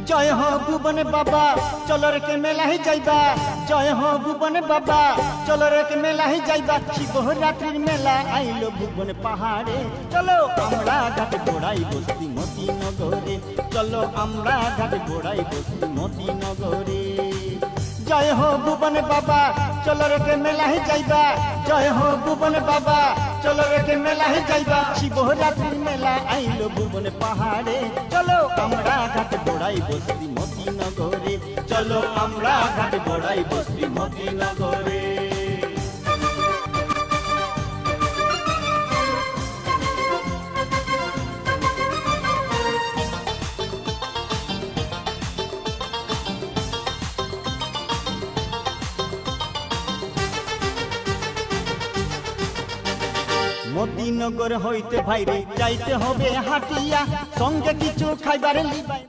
জয় হো ভুবন বাবা চলো রে কে মেলাহি যাইবা, জয় হো ভুবন বাবা চলো রে কে মেলাহি যাইবা। শিবরাত্রির মেলা আইলো ভুবন পাহাড়ে, চলো আমরা ঘাটে বোড়াই বস্তি মতিনগরে, চলো আমরা ঘাটে বোড়াই বস্তি মতিনগরে। জয় হো ভুবন বাবা চলো রে কে মেলাহি যাইবা, জয় হো ভুবন বাবা চলো রে কে মেলাহি যাইবা। শিবরাত্রির মেলা আইলো ভুবন পাহাড়ে, চলো আমরা ঘাটে বোড়াই বস্তি মতিনগরে, চলো আমরা ঘাটে বোড়াই বস্তি মতিনগরে। মতিনগর হইতে ভাইরে যাইতে হবে হাটিয়া, সঙ্গে কিছু খাইবার লিবাই।